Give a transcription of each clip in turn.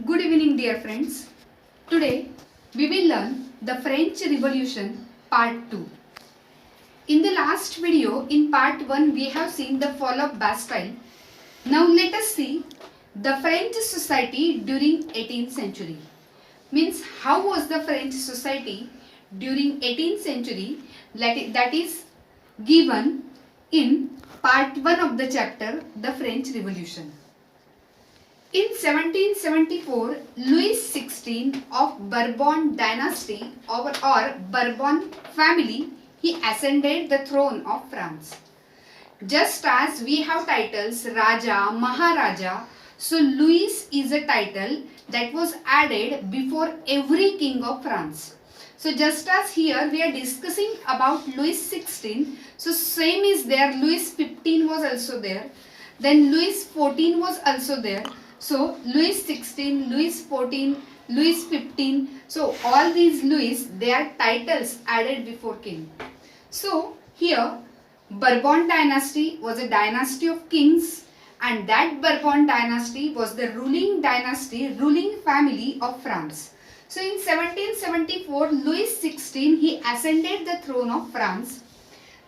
Good evening, dear friends. Today we will learn the French Revolution Part 2. In the last video, in Part 1, we have seen the fall of Bastille. Now let us see the French society during 18th century. Means how was the French society during 18th century, that is given in Part 1 of the chapter, the French Revolution. In 1774, Louis XVI of Bourbon dynasty or Bourbon family, he ascended the throne of France. Just as we have titles Raja, Maharaja, so Louis is a title that was added before every king of France. So just as here we are discussing about Louis XVI, so same is there. Louis XV was also there. Then Louis XIV was also there. So Louis XVI, Louis XIV, Louis XV. So all these Louis, they are titles added before king. So here Bourbon dynasty was a dynasty of kings, and that Bourbon dynasty was the ruling dynasty, ruling family of France. So in 1774, Louis XVI, he ascended the throne of France.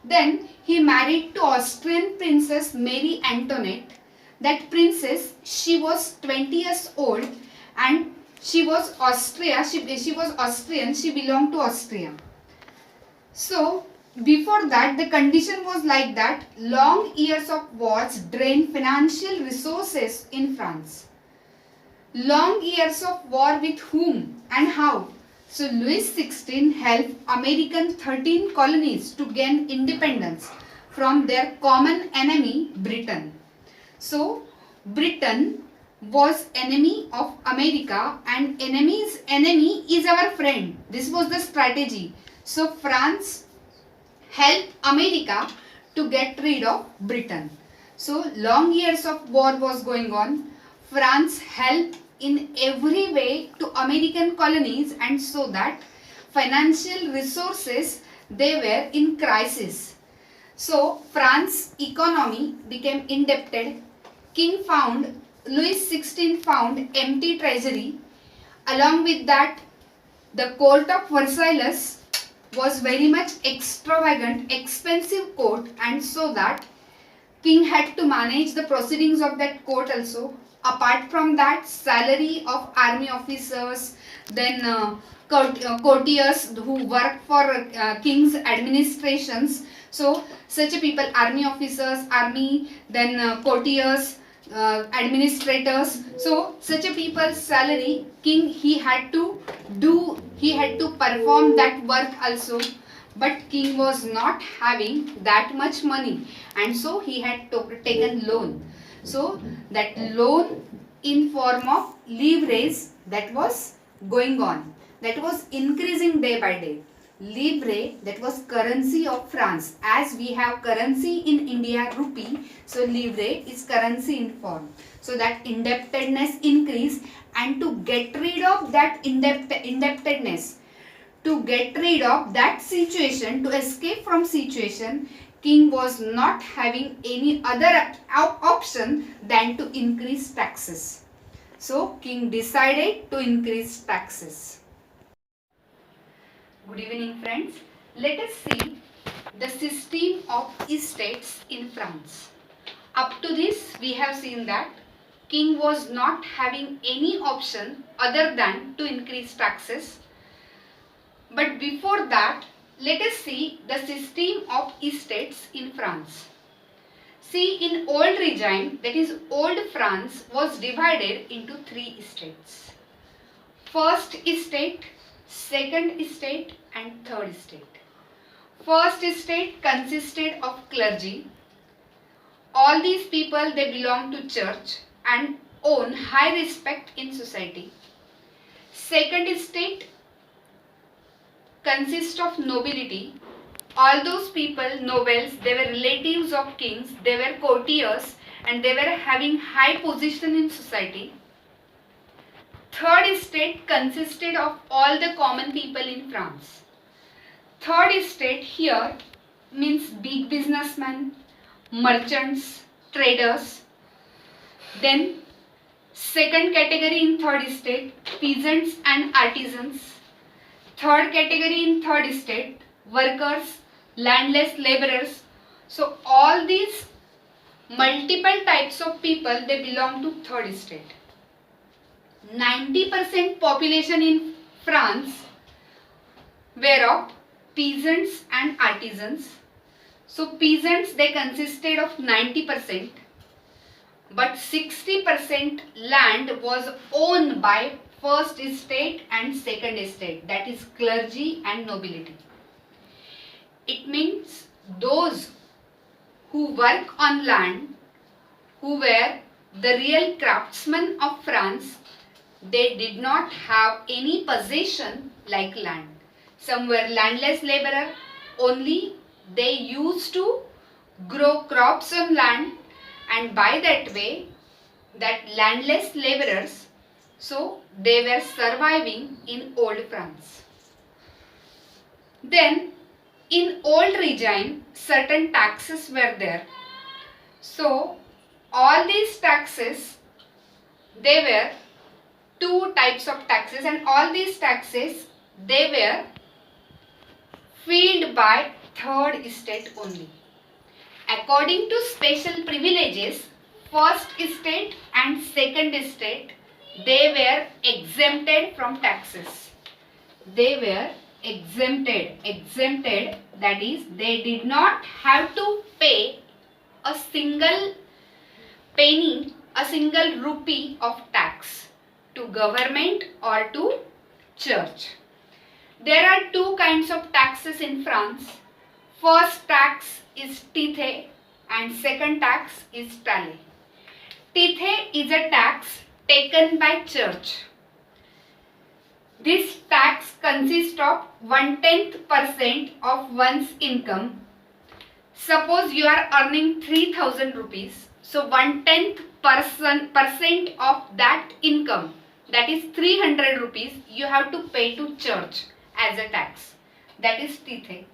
Then he married to Austrian princess Marie Antoinette. That princess, she was 20 years old and she was Austrian, she belonged to Austria. So before that, the condition was like that, long years of wars drained financial resources in France. Long years of war with whom and how? So Louis XVI helped American 13 colonies to gain independence from their common enemy, Britain. So Britain was enemy of America, and enemy's enemy is our friend. This was the strategy. So France helped America to get rid of Britain. So long years of war was going on. France helped in every way to American colonies, and so that financial resources, they were in crisis. So France economy became indebted. Louis XVI found empty treasury. Along with that, the court of Versailles was very much extravagant, expensive court, and so that king had to manage the proceedings of that court also. Apart from that, salary of army officers, then courtiers who work for king's administrations. So such a people, army officers, then courtiers, administrators. So such a people's salary, king he had to perform that work also. But king was not having that much money, and so he had taken loan. So that loan in form of leverage, that was going on, that was increasing day by day. Livre, that was currency of France. As we have currency in India, rupee, so livre is currency in form. So that indebtedness increased, and to get rid of that indebtedness, to get rid of that situation, to escape from situation, king was not having any other option than to increase taxes. So king decided to increase taxes. Good evening, friends. Let us see the system of estates in France. Up to this, we have seen that king was not having any option other than to increase taxes. But before that, let us see the system of estates in France. See, in old regime, that is old France, was divided into 3 estates. First estate, second estate, and third estate. First estate consisted of clergy. All these people, they belong to church and own high respect in society. Second estate consists of nobility. All those people, nobles, they were relatives of kings, they were courtiers, and they were having high position in society. Third estate consisted of all the common people in France. Third estate here means big businessmen, merchants, traders. Then Second category in third estate, peasants and artisans. Third category in third estate, workers, landless laborers. So all these multiple types of people, they belong to third estate. 90% population in France were of peasants and artisans. So peasants, they consisted of 90%, but 60% land was owned by first estate and second estate, that is clergy and nobility. It means those who work on land, who were the real craftsmen of France, they did not have any possession like land. Some were landless laborer, only they used to grow crops on land, and by that way, that landless laborers, so they were surviving in old France. Then in old regime, certain taxes were there. So all these taxes, they were two types of taxes, and all these taxes, they were filled by third estate only. According to special privileges, first estate and second estate, they were exempted from taxes. They were exempted, that is, they did not have to pay a single penny, a single rupee of tax to government or to church. There are two kinds of taxes in France. First tax is tithe and second tax is taille. Tithe is a tax taken by church. This tax consists of 1/10% of one's income. Suppose you are earning 3,000 rupees. So 1/10% of that income, that is 300 rupees, you have to pay to church as a tax. That is tithe.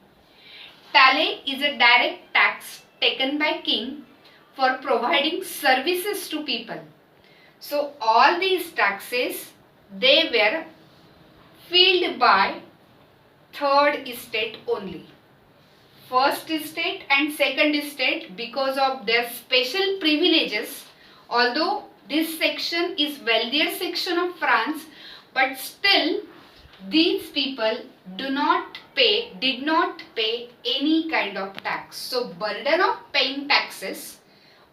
Taille is a direct tax taken by king for providing services to people. So all these taxes, they were filled by third estate only. First estate and second estate, because of their special privileges, although this section is wealthier section of France, but still these people did not pay any kind of tax. So burden of paying taxes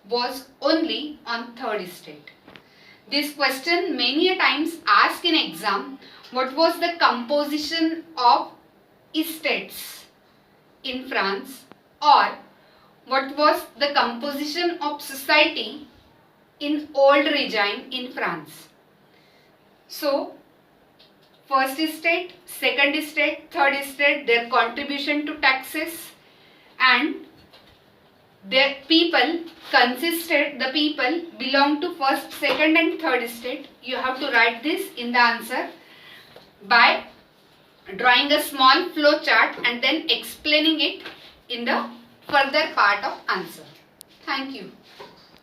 was only on third estate. This question many a times asked in exam, what was the composition of estates in France, or what was the composition of society in old regime in France. So first estate, second estate, third estate, their contribution to taxes, and the people belong to first, second and third estate. You have to write this in the answer by drawing a small flow chart and then explaining it in the further part of answer. Thank you.